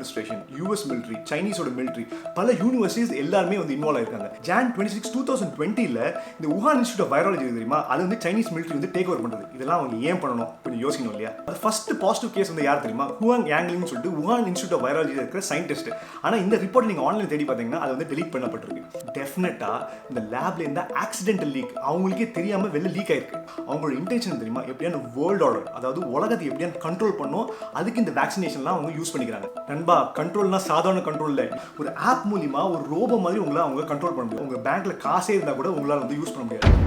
Administration, US military, சைனீஸோட military, பல universities எல்லாருமே வந்து இன்வால்வ் ஆயிருக்காங்க. ஜான் 26, 2020ல இந்த வுஹான் இன்ஸ்டியூட் ஆஃப் வைராலஜி தெரியுமா, அது வந்து சைனீஸ் மிலிட்ரி வந்து டேக் ஓவர் பண்றது. இதெல்லாம் அவங்க ஏன் பண்ணணும் கொஞ்சம் யோசிக்கணும் இல்லையா? அது ஃபர்ஸ்ட் பாசிட்டிவ் கேஸ் வந்து யார் தெரியுமா? ஹுவாங் யாங்லிங்னு சொல்லிட்டு வுஹான் இன்ஸ்டியூட் ஆஃப் வைராலஜி இருக்கிற சயின்டிஸ்ட். ஆனா இந்த ரிப்போர்ட் நீங்க ஆன்லைன் தேடி பார்த்தீங்கன்னா அது வந்து டெலீட் பண்ணப்பட்டிருக்கு. டெஃபினட்டா இந்த லேப்ல இருந்த ஆக்சிடென்டல் லீக் அவங்களுக்கே தெரியாம வெளில லீக் ஆயிருக்கு. அவங்களோட இன்டென்ஷன் தெரியுமா, எப்படியான வேர்ல்ட் ஆர்டர், அதாவது உலகத்தை எப்படியான கண்ட்ரோல் பண்ணும், அதுக்கு இந்த வேக்சினேஷன்லாம் அவங்க யூஸ் பண்ணிக்கிறாங்க. நண்பா, கண்ட்ரோல்னா சாதாரண கண்ட்ரோல் இல்லை. ஒரு ஆப் மூலியமா ஒரு ரோபோ மாதிரி உங்களை அவங்க கண்ட்ரோல் பண்ண முடியும். உங்க பேங்க்ல காசே இருந்தா கூட உங்களால வந்து யூஸ் பண்ண முடியாது.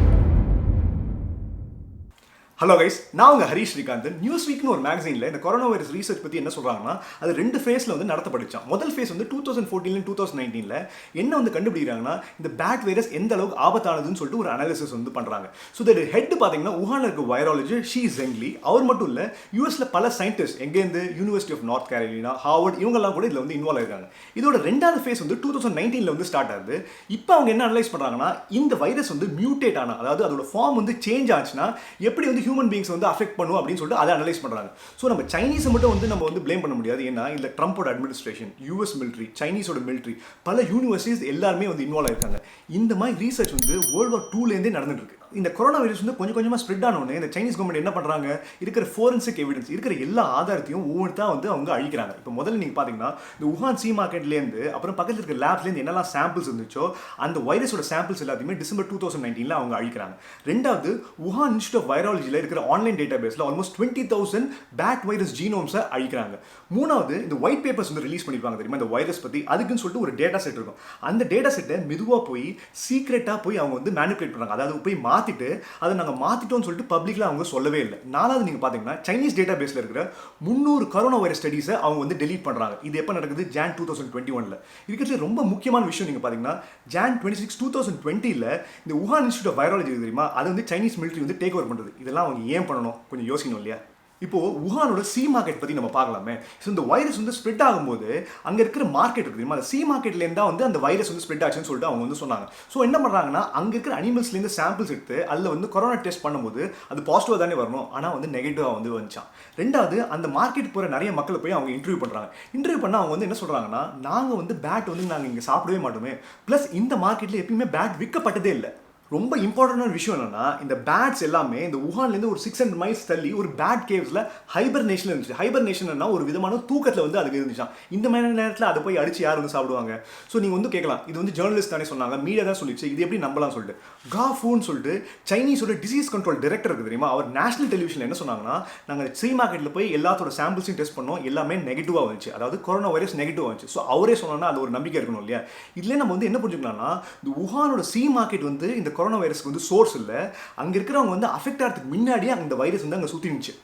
ஹலோ கைஸ், நான் உங்க ஹரிஷ் ஸ்ரீகாந்த். நியூஸ் வீக்னு ஒரு மேகசைனில் இந்த கொரோனா வைரஸ் ரீசர்ச் பற்றி என்ன சொல்கிறாங்கன்னா, அது 2 ஃபேஸில் வந்து நடத்தப்பட்டுச்சான். முதல் ஃபேஸ் வந்து 2014 2019 என்ன வந்து கண்டுபிடிக்கிறாங்கன்னா, இந்த பேட் வைரஸ் எந்த அளவுக்கு ஆபத்தானதுன்னு சொல்லிட்டு ஒரு அனாலிசிஸ் வந்து பண்ணுறாங்க. ஸோ இதோட ஹெட் பார்த்தீங்கன்னா வுஹானில் இருக்க வைராலஜி ஷி ஜெங்லி. அவர் மட்டும் இல்லை, யூஎஸ்ல பல சயின்டிஸ்ட் எங்கேருந்து university of North Carolina, Harvard, இவங்கெல்லாம் கூட இதில் வந்து இன்வால்வ் ஆயிருக்காங்க. இதோட ரெண்டாவது ஃபேஸ் வந்து 2019 வந்து ஸ்டார்ட் ஆகுது. இப்போ அவங்க என்ன அனலைஸ் பண்ணுறாங்கன்னா, இந்த வைரஸ் வந்து மியூட்டேட் ஆனா, அதாவது அதோட ஃபார்ம் வந்து சேஞ்ச் ஆச்சுன்னா எப்படி வந்து ஹியூமன் பீங்ஸ் வந்து அஃபெக்ட் பண்ணும் அப்படின்னு சொல்லிட்டு அதை அனலைஸ் பண்றாங்க. ஸோ நம்ம சைனீஸை மட்டும் வந்து நம்ம வந்து ப்ளேம் பண்ண முடியாது. ஏன்னா இந்த ட்ரம்போட அட்மினிஸ்ட்ரேஷன், யூஎஸ் மிலிட்ரி, சைனீஸோட மிலிட்ரி, பல யூனிவர்சிட்டிஸ் எல்லாருமே வந்து இன்வால்வ் ஆயிருக்காங்க. இந்த மாதிரி ரீசர்ச் வந்து வேர்ல்ட் வார் 2லேருந்தே நடந்துட்டு இருக்கு. இந்த கொரோனா வைரஸ் வந்து கொஞ்சம் கொஞ்சமாக ஸ்ப்ரெட் ஆனோடனே இந்த சைனீஸ் கவர்மெண்ட் என்ன பண்ணுறாங்க, இருக்கிற ஃபோரன்சிக் எவிடன்ஸ், இருக்கிற எல்லா ஆதாரத்தையும் ஒவ்வொருத்தா வந்து அவங்க அழிக்கிறாங்க. இப்போ முதல்ல நீங்கள் பார்த்தீங்கன்னா இந்த வுஹான் சி மார்க்கெட்லேருந்து அப்புறம் பக்கத்தில் இருக்கிற லேப்லேருந்து என்னெல்லாம் சாம்பிள்ஸ் இருந்துச்சோ அந்த வைரஸோட சாம்பிள்ஸ் எல்லாத்தையுமே டிசம்பர் 2019 அவங்க அழிக்கிறாங்க. ரெண்டாவது, வுஹான் இன்ஸ்டியூட் ஆஃப் வைராலஜியில் இருக்கிற ஆன்லைன் டேட்டா பேஸில் ஆல்மோஸ்ட் 20,000 பேட் வைரஸ் ஜீனோம்ஸை அழிக்கிறாங்க. மூணாவது, இந்த ஒயிட் பேப்பர்ஸ் வந்து ரிலீஸ் பண்ணிருப்பாங்க தெரியுமா இந்த வைரஸ் பற்றி, அதுக்குன்னு சொல்லிட்டு ஒரு டேட்டா செட் இருக்கும். அந்த டேட்டா செட்டை மெதுவாக போய் சீக்ரெட்டாக போய் அவங்க வந்து மேனிபுலேட் பண்ணுறாங்க. அதாவது போய் மாற்றிட்டு அதை நாங்கள் மாற்றிட்டோம்னு சொல்லிட்டு பப்ளிக்கில் அவங்க சொல்லவே இல்லை. நாலாவது, நீங்கள் பார்த்தீங்கன்னா சைனீஸ் டேட்டா பேஸில் இருக்கிற 300 கொரோனா வைரஸ் ஸ்டடீஸை அவங்க வந்து டெலீட் பண்ணுறாங்க. இது எப்போ நடக்குது? ஜான் 2021. இருக்கிறது ரொம்ப முக்கியமான விஷயம் நீங்கள் பார்த்தீங்கன்னா, ஜான் 26, 2020 இந்த வுஹான் இன்ஸ்டியூட் ஆஃப் வைராலஜி தெரியுமா, அது வந்து சைனீஸ் மிலிட்ரி வந்து டேக் ஓவர் பண்ணுறது. இதெல்லாம் அவங்க ஏன் பண்ணணும் கொஞ்சம் யோசிக்கணும் இல்லையா? இப்போ வுஹானோட சி மார்க்கெட் பற்றி நம்ம பார்க்கலாமே. ஸோ இந்த வைரஸ் வந்து ஸ்ப்ரெட் ஆகும்போது அங்கே இருக்கிற மார்க்கெட் இருக்கு தெரியுமா, அந்த சி மார்க்கெட்லேருந்து தான் வந்து அந்த வைரஸ் வந்து ஸ்ப்ரெட் ஆச்சுன்னு சொல்லிட்டு அவங்க வந்து சொன்னாங்க. ஸோ என்ன பண்ணுறாங்கன்னா, அங்கே இருக்கிற அனிமல்ஸ்லேருந்து சாம்பிள்ஸ் எடுத்து அதில் வந்து கொரோனா டெஸ்ட் பண்ணும்போது அது பாசிட்டிவாக தானே வரணும், ஆனால் வந்து நெகட்டிவாக வந்து வந்துச்சான். ரெண்டாவது, அந்த மார்க்கெட் போகிற நிறைய மக்களை போய் அவங்க இன்டர்வியூ பண்ணுறாங்க. இன்டர்வியூ பண்ணால் அவங்க வந்து என்ன சொல்கிறாங்கன்னா, நாங்கள் வந்து பேட் வந்து நாங்கள் இங்கே சாப்பிடவே மாட்டோமே, ப்ளஸ் இந்த மார்க்கெட்டில் எப்பயுமே பேட் விற்கப்பட்டதே இல்லை. ரொம்ப இம்பார்ட்டன்டான விஷயம் என்னன்னா, இந்த பேட்ஸ் எல்லாமே இந்த வுஹான்லேருந்து ஒரு 600 மைல்ஸ் தள்ளி ஒரு பேட் கேவ்ஸில் ஹைபர்னேஷன் இருந்துச்சு. ஹைபர்னேஷன்னா ஒரு விதமான தூக்கத்தில் வந்து அதுக்கு இருந்துச்சான். இந்த மாதிரி நேரத்தில் அதை போய் அடிச்சு யார் வந்து சாப்பிடுவாங்க? ஸோ நீங்கள் வந்து கேட்கலாம், இது வந்து ஜேர்னலிஸ்ட் தானே சொன்னாங்க, மீடியா தான் சொல்லிச்சு, இது எப்படி நம்பலாம் சொல்லிட்டு. காஃபூன்னு சொல்லிட்டு சைனீஸோட டிசீஸ் கண்ட்ரோல் டைரக்டர் இருக்கு தெரியுமா, அவர் நேஷனல் டெலிவிஷனில் என்ன சொன்னாங்கன்னா, நாங்கள் சி மார்க்கெட்டில் போய் எல்லாத்தோட சாம்பிள்ஸையும் டெஸ்ட் பண்ணோம், எல்லாமே நெகட்டிவாக வந்துச்சு, அதாவது கொரோனா வைரஸ் நெகட்டிவாக வந்துச்சு. ஸோ அவரே சொன்னோன்னா அது ஒரு நம்பிக்கை இருக்கணும் இல்லையா? இதுலேயே நம்ம வந்து என்ன புரிஞ்சுக்கலாம்னா, இந்த வுஹானோட சி மார்க்கெட் வந்து இந்த கொரோனா வைரஸ்க்கு வந்து சோர்ஸ் இல்லை, அங்கே இருக்கிறவங்க வந்து அஃபெக்ட் ஆகிறதுக்கு முன்னாடியே அந்த வைரஸ் வந்து அங்கே சுற்றி இருந்துச்சு.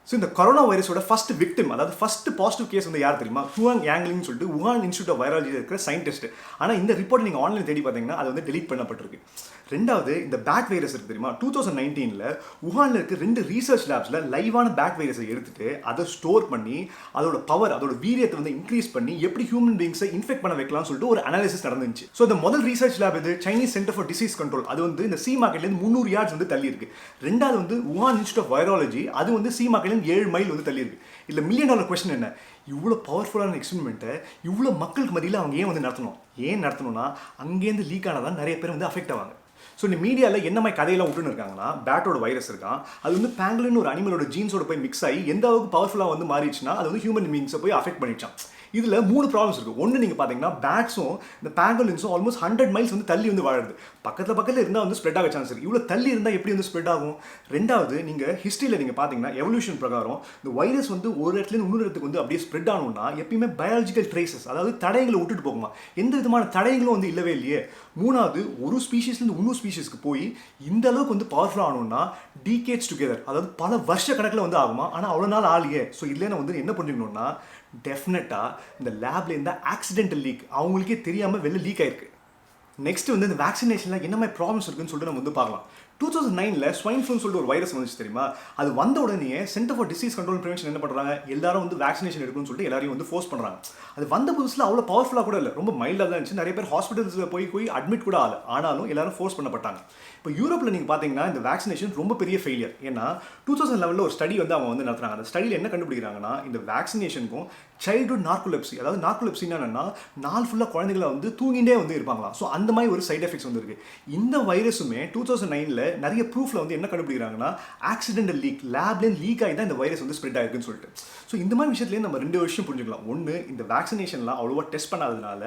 ஸோ இந்த கொரோனா வைரஸோட ஃபர்ஸ்ட் விக்டிம், அதாவது ஃபர்ஸ்ட் பாசிட்டிவ் கேஸ் வந்து யார் தெரியுமா? ஹுவாங் யாங்லிங்னு சொல்லிட்டு வுஹான் இன்ஸ்டியூட் ஆஃப் வைராலஜியில் இருக்கிற சயின்டிஸ்ட். ஆனால் இந்த ரிப்போர்ட் நீங்கள் ஆன்லைன் தேடி பார்த்தீங்கன்னா அது வந்து டெலீட் பண்ணப்பட்டிருக்கு. ரெண்டாவது, இந்த பேட் வைரஸ் இருக்கு தெரியுமா, 2019 வுஹானில் இருக்க 2 ரீசர்ச் லேப்ஸில் லைவான பேட் வைரஸை எடுத்துட்டு அதை ஸ்டோர் பண்ணி அதோட பவர், அதோட வீரியத்தை வந்து இன்க்ரீஸ் பண்ணி எப்படி ஹியூமன் பீங்ஸை இன்ஃபெக்ட் பண்ண வைக்கலாம்னு சொல்லிட்டு ஒரு அனாலிசிஸ் நடந்துச்சு. ஸோ இந்த முதல் ரீசர்ச் லேப் இது Chinese centre for disease control, அது வந்து இந்த சி மார்க்கெட்லேருந்து 300 yards வந்து தள்ளி இருக்கு. ரெண்டாவது வந்து வுஹான் இன்ஸ்டியூட் ஆஃப் வைராலஜி, அது வந்து சி மார்க்கெட்லேருந்து 7 மைல் வந்து தள்ளி இருக்கு. இல்லை $1 million கொஸ்டின் என்ன, இவ்வளோ பவர்ஃபுல்லான எக்ஸ்பெரிமெண்ட்டை இவ்வளோ மக்களுக்கு மத்தியில் அவங்க ஏன் வந்து நடத்தணும்? ஏன் நடத்தணும்னா, அங்கேருந்து லீக் ஆனதான் நிறைய பேர் வந்து அஃபெக்ட் ஆவாங்க. ஸோ இந்த மீடியாவில் என்ன மாதிரி கதையெல்லாம் விட்டுன்னு இருக்காங்கன்னா, பேட்டோட வைரஸ் இருக்கான், அது வந்து பேங்குலின் ஒரு அனிமலோட ஜீன்ஸோட போய் மிக்ஸ் ஆகி எந்த அளவுக்கு பவர்ஃபுல்லாக வந்து மாறிடுச்சுன்னா அது வந்து ஹியூமன் பீங்ஸை போய் அஃபெக்ட் பண்ணிடுச்சான். இதில் 3 ப்ராப்ளம்ஸ் இருக்குது. ஒன்று, நீங்கள் பார்த்தீங்கன்னா பேட்ஸும் இந்த பேங்கோலின்ஸும் ஆல்மோஸ்ட் 100 மைல்ஸ் வந்து தள்ளி வந்து வாழுது. பக்கத்தில் இருந்தால் வந்து ஸ்ப்ரெட் ஆக சான்ஸ் இருக்குது. இவ்வளோ தள்ளி இருந்தால் எப்படி வந்து ஸ்ப்ரெட் ஆகும்? ரெண்டாவது, நீங்கள் ஹிஸ்ட்ரியில் நீங்கள் பார்த்தீங்கன்னா எவல்யூஷன் பிரகாரம் இந்த வைரஸ் வந்து ஒரு இடத்துலேருந்து இன்னொரு இடத்துக்கு வந்து அப்படியே ஸ்ப்ரெட் ஆகணும்னா எப்பயுமே பயாலஜிக்கல் ட்ரேசஸ், அதாவது தடயங்களை விட்டுட்டு போகுமா? எந்த விதமான தடயங்களும் வந்து இல்லவே இல்லையே. மூணாவது, ஒரு ஸ்பீஷீஸ்லேருந்து இன்னொரு ஸ்பீஷீஸ்க்கு போய் இந்த அளவுக்கு வந்து பவர்ஃபுல்லாக ஆகணும்னா டிகேட்ஸ் டுகெதர், அதாவது பல வருஷ கணக்கில் வந்து ஆகுமா? ஆனால் அவ்வளோ நாள் ஆளியே. ஸோ இதில் நான் வந்து என்ன புரிஞ்சுக்கணும்னா, டெஃபினட்டாக இந்த லேப்ல இருந்த ஆக்சிடென்டல் லீக் அவங்களுக்கே தெரியாமல் வெளில லீக் ஆயிருக்கு. நெக்ஸ்ட் வந்து இந்த வேக்சினேஷனில் என்ன மாதிரி ப்ராப்ளம்ஸ் இருக்குன்னு சொல்லிட்டு நம்ம வந்து பார்க்கலாம். 2009ல ஸ்வைன் ஃப்ளூன்னு சொல்லிட்டு ஒரு வைரஸ் வந்துச்சு தெரியுமா? அது வந்த உடனே centre for disease control and prevention என்ன பண்றாங்க? எல்லாரும் வந்து வேக்சினேஷன் எடுக்கணும்னு சொல்லிட்டு எல்லாரையும் வந்து ஃபோர்ஸ் பண்றாங்க. அது வந்த புதுசுல அவ்வளோ பவர்ஃபுல்லா கூட இல்ல. ரொம்ப மைல்டா தான் இருந்துச்சு. நிறைய பேர் ஹாஸ்பிட்டல்ஸ்ல போய் அட்மிட் கூட ஆகல. ஆனாலும் எல்லாரும் ஃபோர்ஸ் பண்ணப்பட்டாங்க. இப்போ யூரோப்ல நீங்க பாத்தீங்கன்னா இந்த வேக்சினேஷன் ரொம்ப பெரிய ஃபெயிலியர். ஏன்னா 2011ல ஒரு ஸ்டடி வந்து அவங்க வந்து நடத்துறாங்க. அந்த ஸ்டடியில் என்ன கண்டுபிடிக்கிறாங்கன்னா இந்த வேக்சினேஷனுக்கும் சைல்ட்ஹுட் நார்கோலெப்சி, அதாவது நார்கோலெப்சின்னா என்னன்னா நாள் ஃபுல்லா குழந்தைகளை வந்து தூங்கிட்டே வந்து இருப்பாங்களாம். ஸோ அந்த மாதிரி ஒரு சைட் எஃபெக்ட்ஸ் வந்து இருக்கு. இந்த வைரஸுமே 2009ல நிறைய ப்ரூஃப்ல வந்து என்ன கண்டுபிடிக்கிறாங்கன்னா ஆக்சிடென்டல் லீக், லேப்லேயும் லீக் ஆகி தான் இந்த வைரஸ் வந்து ஸ்ப்ரெட் ஆயிருக்குன்னு சொல்லிட்டு. ஸோ இந்த மாதிரி விஷயத்துலேயே நம்ம 2 விஷயம் புரிஞ்சுக்கலாம். ஒன்று, இந்த வேக்சினேஷன்லாம் அவ்வளோவா டெஸ்ட் பண்ணாததுனால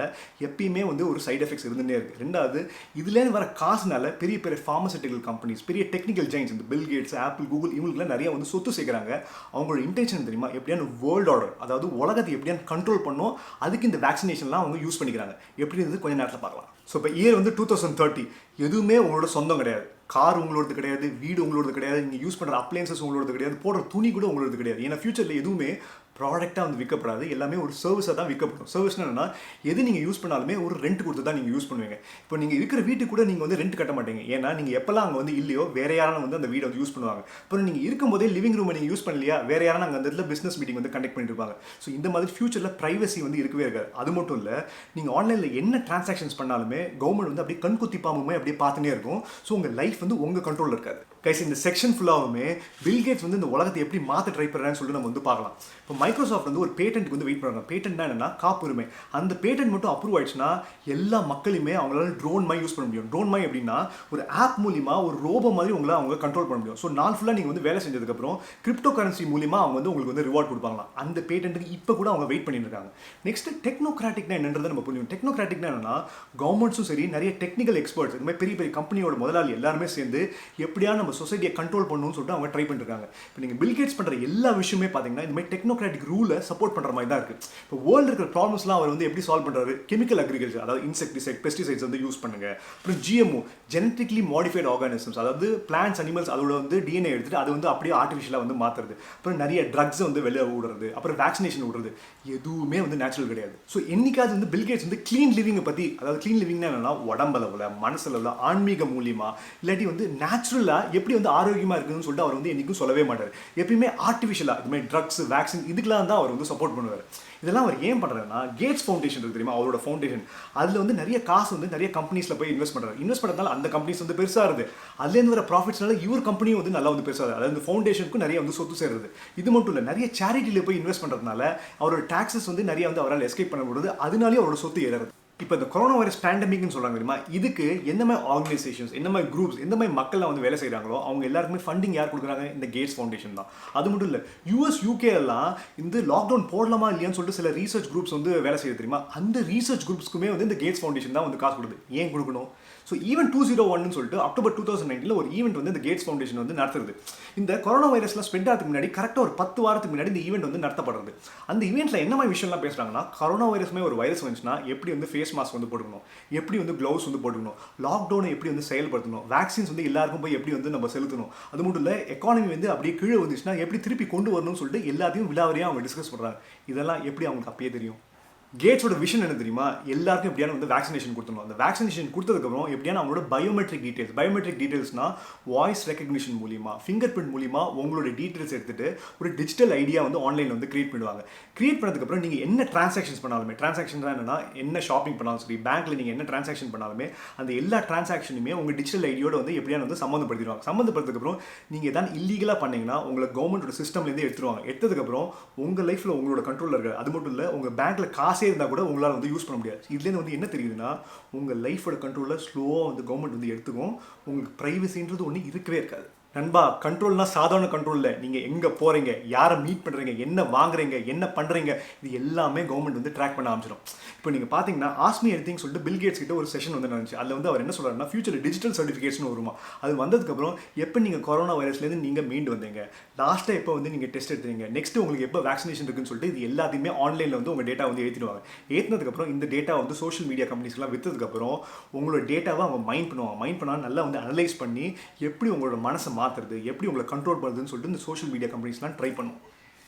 எப்பயுமே வந்து ஒரு சைட் எஃபெக்ட்ஸ் இருந்துகிட்டே இருக்கு. ரெண்டாவது, இதுலேருந்து வர காசுனால பெரிய பெரிய ஃபார்மசூட்டிக்கல் கம்பெனிஸ், பெரிய டெக்னிக்கல் ஜெயின்ஸ், இந்த பில் கேட்ஸ், ஆப்பிள், கூகுள் இவங்களுக்குலாம் நிறைய வந்து சொத்து சேர்க்குறாங்க. அவங்களோட இன்டென்ஷன் தெரியுமா? எப்படியான வேர்ல்ட் ஆர்டர், அதாவது உலகத்தை எப்படியான கண்ட்ரோல் பண்ணும், அதுக்கு இந்த வேக்சினேஷன்லாம் அவங்க யூஸ் பண்ணிக்கிறாங்க. எப்படி இருந்து கொஞ்சம் நேரத்தில் பார்க்கலாம். ஸோ இப்போ இயர் வந்து 2030, எதுவுமே உங்களோட சொந்தம் கிடையாது. கார் உங்களோடது கிடையாது, வீடு உங்களோடது கிடையாது, நீங்கள் யூஸ் பண்ணுற அப்ளையன்சஸ் உங்களோடது கிடையாது, போடுற துணி கூட உங்களோடது கிடையாது. ஏன்னா ஃபியூச்சரில் எதுவுமே ப்ராடக்டாக வந்து விற்கப்படாது, எல்லாமே ஒரு சர்வீஸாக தான் விற்கப்படும். சர்வீஸ்னா என்னன்னா, எது நீங்கள் யூஸ் பண்ணாலுமே ஒரு ரெண்ட் கொடுத்து தான் நீங்கள் யூஸ் பண்ணுவீங்க. இப்போ நீங்கள் இருக்கிற வீட்டுக்கு கூட நீங்கள் வந்து ரெண்ட் கட்ட மாட்டீங்க. ஏன்னா நீங்கள் எப்போல்லாம் அங்கே வந்து இல்லையோ வேற யாரும் வந்து அந்த வீடை வந்து யூஸ் பண்ணுவாங்க. அப்புறம் நீங்கள் இருக்கும்போதே லிவிங் ரூமை நீங்கள் யூஸ் பண்ணலையா, வேற யாரும் அங்கே அந்த இடத்துல பிஸ்னஸ் மீட்டிங் வந்து கண்டக்ட் பண்ணிட்டு இருப்பாங்க. ஸோ இந்த மாதிரி ஃபியூச்சரில் ப்ரைவசி வந்து இருக்கவே இருக்காது. அது மட்டும் இல்லை, நீங்கள் ஆன்லைனில் என்ன டிரான்சாக்ஷன்ஸ் பண்ணாலுமே கவர்மெண்ட் வந்து அப்படியே கண்குத்தி பாம்புமே அப்படியே பார்த்துனே இருக்கும். ஸோ உங்கள் லைஃப் வந்து உங்கள் கண்ட்ரோலில் இருக்காது. கைஸ், இந்த செக்ஷன் ஃபுல்லாகவுமே பில் கேட்ஸ் வந்து இந்த உலகத்தை எப்படி மாற்ற ட்ரை பண்ணுறான்னு சொல்லிட்டு நம்ம வந்து பார்க்கலாம். இப்போ மைக்ரோசாஃப்ட் வந்து ஒரு பேட்டன்ட்க்கு வந்து வெயிட் பண்ணுறாங்க. பேட்டன்ட்னா என்னன்னா காப்புரிமை. அந்த பேட்டன்ட் மட்டும் அப்ரூவ் ஆயிடுச்சுன்னா எல்லா மக்களுமே அவங்களால ட்ரோன் மாதிரி யூஸ் பண்ண முடியும். ட்ரோன் மாதிரி எப்படின்னா ஒரு ஆப் மூலிமா ஒரு ரோபோ மாதிரி உங்களை அவங்க கண்ட்ரோல் பண்ண முடியும். ஸோ நாள் ஃபுல்லாக நீங்கள் வந்து வேலை செஞ்சதுக்கப்புறம் கிரிப்டோ கரன்சி மூலிமா அவங்க வந்து உங்களுக்கு வந்து ரிவார்ட் கொடுப்பாங்களாம். அந்த பேட்டன்ட்டுக்கு இப்போ கூட அவங்க வெயிட் பண்ணிட்டு இருக்காங்க. நெக்ஸ்ட், டெக்னோக்ராட்டிக்னா என்னன்றதை நம்ம புரியும். டெக்னோக்ராட்டிக்னா என்னன்னா கவர்மெண்ட்ஸும் சரி, நிறைய டெக்னிக்கல் எக்ஸ்பர்ட்ஸ், இந்த மாதிரி பெரிய பெரிய கம்பெனியோட முதலாளி எல்லாருமே சேர்ந்து எப்படியா நம்ம சொசைட்டியை கண்ட்ரோல் பண்ணணும்னு சொல்லிட்டு அவங்க ட்ரை பண்ணிருக்காங்க. இப்போ நீங்கள் பில் கேட்ஸ் பண்ணுற எல்லா விஷயமே பார்த்தீங்கன்னா இந்த மாதிரி டெக்னோக்ராட்டிக் ரூலை சப்போர்ட் பண்ணுற மாதிரி தான் இருக்குது. இப்போ வேர்ல்டு இருக்கிற ப்ராப்ளம்ஸ்லாம் அவர் வந்து எப்படி சால்வ் பண்ணுறாரு? கெமிக்கல் அக்ரிகல்ச்சர், அதாவது இன்செக்டிசைட், பெஸ்டிசைட்ஸ் வந்து யூஸ் பண்ணுங்க. அப்புறம் ஜிஎம்ஓ, ஜெனட்டிக்லி மாடிஃபைட் ஆர்கானிசம்ஸ், அதாவது பிளான்ஸ், அனிமல்ஸ், அதோட வந்து டிஎன்ஏ எடுத்துட்டு அது வந்து அப்படியே ஆர்டிஃபிஷியலாக வந்து மாற்றுறது. அப்புறம் நிறைய ட்ரக்ஸ் வந்து வெளியே விடுறது, அப்புறம் வேக்சினேஷன் விடுறது, எதுவுமே வந்து நேச்சுரல் கிடையாது. ஸோ என்னைக்காவது வந்து பில் கேட்ஸ் வந்து க்ளீன் லிவிங்கை பற்றி, அதாவது க்ளீன் லிவிங்னா என்னன்னா உடம்பளவில், மனசளவில், ஆன்மீக மூலியமா, இல்லாட்டி வந்து நேச்சுரலாக எப்படி வந்து ஆரோக்கியமாக இருக்குதுன்னு சொல்லிட்டு அவர் வந்து என்றைக்கும் சொல்லவே மாட்டார். எப்பயுமே ஆர்டிஃபிஷியலாக இது மாதிரி ட்ரக்ஸ், வேக்சின் இதுக்கெல்லாம் தான் அவர் வந்து சப்போர்ட் பண்ணுவார். இதெல்லாம் அவர் ஏன் பண்ணுறாருன்னா, கேட்ஸ் ஃபவுண்டேஷன் இருக்கு தெரியுமா, அவரோட ஃபவுண்டேஷன், அதில் வந்து நிறைய காசு வந்து நிறைய கம்பெனிஸில் போய் இன்வெஸ்ட் பண்ணுறாரு. இன்வெஸ்ட் பண்ணுறதுனால அந்த கம்பெனிஸ் வந்து பெருசாக இருக்குது. அதுலேருந்து வர ப்ராஃபிட்ஸ்னால இவர் கம்பெனியும் வந்து நல்லா வந்து பெருசாக, அதாவது இந்த ஃபவுண்டேஷனுக்கும் நிறைய வந்து சொத்து சேருது. இது மட்டும் இல்லை, நிறைய சேரிட்டியில் போய் இன்வெஸ்ட் பண்ணுறதுனால அவரோட டாக்ஸஸ் வந்து நிறைய வந்து அவரால் எஸ்கேப் பண்ண முடியுது. அதனாலேயே அவரோட சொத்து ஏறுது. இப்போ இந்த கொரோனா வைரஸ் பேண்டமிக்னு சொல்கிறாங்க தெரியுமா, இதுக்கு எந்த மாதிரி ஆர்கனைசேஷன்ஸ், எந்த மாதிரி குரூப்ஸ், எந்த மாதிரி மக்கள்லாம் வந்து வேலை செய்கிறாங்களோ அவங்க எல்லாருக்குமே ஃபண்டிங் யார் கொடுக்குறாங்க? இந்த கேட்ஸ் ஃபவுண்டேஷன் தான். அது மட்டும் இல்லை, யூஎஸ், யூகே எல்லாம் இந்த லாக்டவுன் போடலாமா இல்லையான்னு சொல்லிட்டு சில ரீசர்ச் குரூப்ஸ் வந்து வேலை செய்ய தெரியுமா, அந்த ரீசர்ச் குரூப்ஸ்க்குமே வந்து இந்த கேட்ஸ் ஃபவுண்டேஷன் தான் வந்து காசு கொடுக்குது. ஏன் கொடுக்கணும்? ஸோ ஈவென்ட் 201 சொல்லிட்டு அக்டோபர் 2019 ஒரு ஈவெண்ட் வந்து இந்த கேட்ஸ் ஃபவுண்டேஷன் வந்து நடத்துறது. இந்த கொரோனா வைரஸ்லாம் ஸ்ப்ரெட் ஆகிறதுக்கு முன்னாடி கரெக்டாக ஒரு 10 வாரத்துக்கு முன்னாடி இந்த ஈவெண்ட் வந்து நடத்தப்படுறது. அந்த ஈவெண்ட்டில் என்ன மாதிரி விஷயம்லாம் பேசுகிறாங்கன்னா, கொரோனா வைரஸ்மே ஒரு வைரஸ் வந்துச்சுன்னா எப்படி வந்து ஃபேஸ் மாஸ்க் வந்து போட்டுக்கணும், எப்படி வந்து க்ளவுஸ் வந்து போட்டுக்கணும், லாக்டவுனை எப்படி வந்து செயல்படுத்தணும், வேக்சின்ஸ் வந்து எல்லாருக்கும் போய் எப்படி வந்து நம்ம செலுத்தணும், அது மட்டும் இல்லை எக்கானமி வந்து அப்படியே கீழே வந்துச்சுன்னா எப்படி திருப்பி கொண்டு வரணும்னு சொல்லிட்டு எல்லாத்தையும் விலாவரியாக அவங்க டிஸ்கஸ் பண்ணுறாங்க. இதெல்லாம் எப்படி அவங்களுக்கு அப்பயே தெரியும்? கேட்ஸோட விஷன் என்ன தெரியுமா, எல்லாருக்கும் எப்படியான வந்து வேக்சினேஷன் கொடுத்தணும். அந்த வேக்சினேஷன் கொடுத்ததுக்கப்புறம் எப்படியான அவங்களோட பயோமெட்ரிக் டீடைல்ஸ்னா வாய்ஸ் ரெகக்னிஷன் மூலிமா, ஃபிங்கர் பிரிண்ட் மூலிமா உங்களோட டீடைல்ஸ் எடுத்துட்டு ஒரு டிஜிட்டல் ஐடியா வந்து ஆன்லைனில் வந்து கிரியேட் பண்ணுவாங்க. கிரியேட் பண்ணதுக்கப்புறம் நீங்கள் என்ன டிரான்சாக்ஷன்ஸ் பண்ணாலுமே, டிரான்சாக்ஷன் என்னன்னா என்ன ஷாப்பிங் பண்ணாலும் சரி, பேங்க்கில் நீங்கள் என்ன டிரான்சாக்ஷன் பண்ணாலுமே அந்த எல்லா டிரான்சாக்ஷனுமே உங்கள் டிஜிட்டல் ஐடியோட வந்து எப்படியான வந்து சம்மந்தப்படுத்திடுவாங்க. சம்மந்தப்படுத்ததுக்கப்புறம் நீங்கள் எதாவது இல்லீகலாக பண்ணீங்கன்னா உங்களை கவர்மெண்டோட சிஸ்டம்லேருந்து எடுத்துருவாங்க. எடுத்ததுக்கப்புறம் உங்கள் லைஃப்பில் உங்களோட கண்ட்ரோலில் இருக்காது. அது மட்டும் இல்லை, உங்கள் பேங்க்கில் காசே இருந்தால் கூட உங்களால் வந்து யூஸ் பண்ண முடியாது. இதுலேருந்து வந்து என்ன தெரியுதுன்னா, உங்கள் லைஃபோட கண்ட்ரோலில் ஸ்லோவாக வந்து கவர்மெண்ட் வந்து எடுத்துக்கும். உங்களுக்கு ப்ரைவசின்றது ஒன்று இருக்கவே இருக்காது. நண்பா, கண்ட்ரோல்னா சாதாரண கண்ட்ரோல் இல்லை. நீங்கள் எங்கே போகிறீங்க, யாரை மீட் பண்ணுறீங்க, என்ன வாங்குறீங்க, என்ன பண்ணுறீங்க, இது எல்லாமே கவர்மெண்ட் வந்து ட்ராக் பண்ண ஆரம்பிச்சிடும். இப்போ நீங்கள் பார்த்தீங்கன்னா ஆஸ்மி எனிதிங் சொல்லிட்டு பில் கேட்ஸ் கிட்ட ஒரு செஷன் வந்து நடந்துச்சு. அதில் வந்து அவர் என்ன சொல்கிறாருன்னா, ஃபியூச்சர் டிஜிட்டல் சர்டிஃபிகேஷன் வருமா, அது வந்ததுக்கப்புறம் எப்போ நீங்கள் கொரோனா வைரஸ்லேருந்து நீங்கள் மீண்டு வந்தீங்க, லாஸ்ட்டாக எப்போ வந்து நீங்கள் டெஸ்ட் எடுத்தீங்க, நெக்ஸ்ட் உங்களுக்கு எப்போ வேக்சினேஷன் இருக்குன்னு சொல்லிட்டு இது எல்லாத்தையுமே ஆன்லைனில் வந்து உங்கள் டேட்டா வந்து ஏற்றிடுவாங்க. ஏற்றினதுக்கப்புறம் இந்த டேட்டா வந்து சோஷியல் மீடியா கம்பெனிஸ்லாம் விற்றதுக்கப்புறம் உங்களோட டேட்டாவை அவங்க மைண்ட் பண்ணுவாங்க. மைண்ட் பண்ணால் நல்லா வந்து அனலைஸ் பண்ணி எப்படி உங்களோட மனசை மாற்றுறது, எப்படி உங்களை கண்ட்ரோல் பண்ணுறதுன்னு சொல்லிட்டு இந்த சோஷியல் மீடியா கம்பெனிஸ்லாம் ட்ரை பண்ணும்.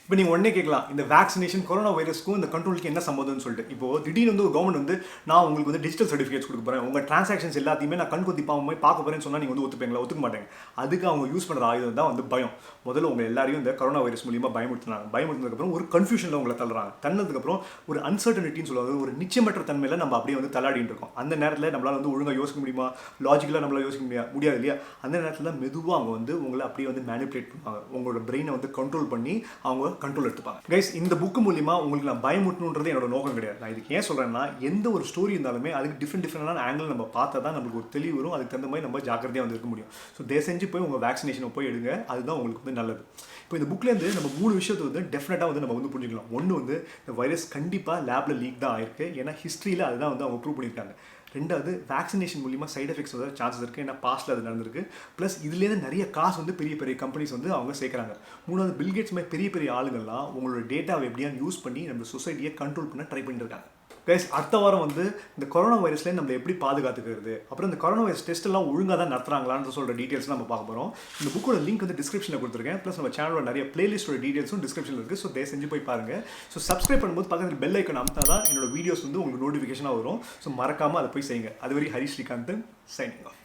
இப்போ நீங்கள் உடனே கேட்கலாம் இந்த வேக்சினேஷன் கொரோனா வைரஸ்க்கும் இந்த கண்ட்ரோலுக்கு என்ன சம்மந்தம்னு சொல்லிட்டு இப்போ திடீர்னு வந்து ஒரு கவர்மெண்ட் வந்து நான் உங்களுக்கு வந்து டிஜிட்டல் சர்டிஃபிகேட்ஸ் கொடுக்க போகிறேன் உங்கள் ட்ரான்சாக்ஷன்ஸ் எல்லாத்தையுமே நான் கண் கொத்தி போய் பார்க்க போகிறேன்னு சொன்னால் நீங்கள் வந்து ஒத்துப்பீங்களா? ஒத்துக்க மாட்டேங்க. அதுக்கு அவங்க யூஸ் பண்ணுற ஆயுதம் தான் வந்து பயம். முதல்ல உங்கள் எல்லாரையும் இந்த கொரோனா வைரஸ் மூலியமாக பயமுறுத்தினதுக்கப்புறம் ஒரு கன்ஃபியூஷனில் உங்களை தள்ளுறாங்க. தன்னதுக்கப்புறம் ஒரு அன்சர்டனிட்டின்னு சொல்லுவாங்க, ஒரு நிச்சயமற்ற தன்மையில் நம்ம அப்படியே வந்து தள்ளாடிட்டு இருக்கோம். அந்த நேரத்தில் நம்மளால் வந்து ஒழுங்காக யோசிக்க முடியுமா? லாஜிக்கலாக நம்மளால் யோசிக்க முடியாது இல்லையா? அந்த நேரத்தில் மெதுவாக அவங்க வந்து உங்களை அப்படியே வந்து மேனிப்புலேட் பண்ணுவாங்க. உங்களோட பிரெயினை வந்து கண்ட்ரோல் பண்ணி அவங்க கண்ட்ரோல் எடுத்துப்பாங்க. கைஸ், இந்த புக்கு மூலிமா உங்களுக்கு நான் பயமுட்டணுன்றது என்னோட நோக்கம் கிடையாது. நான் இதுக்கு ஏன் சொல்கிறேன்னா, எந்த ஒரு ஸ்டோரி இருந்தாலுமே அதுக்கு டிஃப்ரெண்டான ஆங்கிள் நம்ம பார்த்தா தான் நம்மளுக்கு ஒரு தெளிவு வரும். அதுக்கு தகுந்த மாதிரி நம்ம ஜாக்கிரதையாக வந்து இருக்க முடியும். ஸோ தயவு செஞ்சு போய் உங்கள் வேக்சினேஷனை போய் எடுங்க. அதுதான் உங்களுக்கு வந்து நல்லது. இப்போ இந்த புக்லேருந்து நம்ம 3 விஷயத்தை வந்து டெஃபினட்டாக வந்து நம்ம வந்து புரிஞ்சுக்கலாம். ஒன்று வந்து இந்த வைரஸ் கண்டிப்பாக லேபில் லீக் தான் ஆயிருக்கு. ஏன்னா ஹிஸ்ட்ரியில் அதுதான் வந்து அவங்க ப்ரூவ் பண்ணியிருக்காங்க. ரெண்டாவது, வேக்சினேஷன் மூலிமா சைட் எஃபெக்ட்ஸ் வர சான்சஸ் இருக்குது. ஏன்னா பாஸ்ட்டில் அது நடந்திருக்கு. ப்ளஸ் இதுலேருந்து நிறைய காசு வந்து பெரிய பெரிய கம்பெனிஸ் வந்து அவங்க சேர்க்குறாங்க. மூணாவது, பில்கேட்ஸ் மாதிரி பெரிய பெரிய ஆளுங்கள்லாம் உங்களோட டேட்டாவை எப்படியாவது யூஸ் பண்ணி நம்ம சொசைட்டியை கண்ட்ரோல் பண்ண ட்ரை பண்ணிட்டு இருக்காங்க. கைஸ், அடுத்த வாரம் வந்து இந்த கொரோனா வைரஸ்லேருந்து நம்ம எப்படி பாதுகாத்துக்கிறது, அப்புறம் இந்த கொரோனா வைரஸ் டெஸ்ட் எல்லாம் ஒழுங்காக தான் நடத்துறாங்களான்னு சொல்கிற டீட்டெயில்ஸ் நம்ம பார்க்க போகிறோம். இந்த புக்கோட லிங்க் வந்து டிஸ்கிரிப்ஷனில் கொடுத்துருக்கேன். ப்ளஸ் நம்ம சேனலோட நிறைய பிளேலிஸ்டோட டீட்டெயில்ஸும் டிஸ்கிரிப்ஷனில் இருக்குது. ஸோ தயவு செஞ்சு போய் பாருங்கள். ஸோ சப்ஸ்கிரைப் பண்ணும்போது பக்கத்தில் பெல் ஐக்கன் அமுத்தா தான் என்னோட வீடியோஸ் வந்து உங்களுக்கு நோட்டிஃபிகேஷனாக வரும். ஸோ மறக்காமல் அதை போய் செய்யுங்க. அதுவரை ஹரிஷ் ஸ்ரீகாந்தன் சைனிங் ஆஃப்.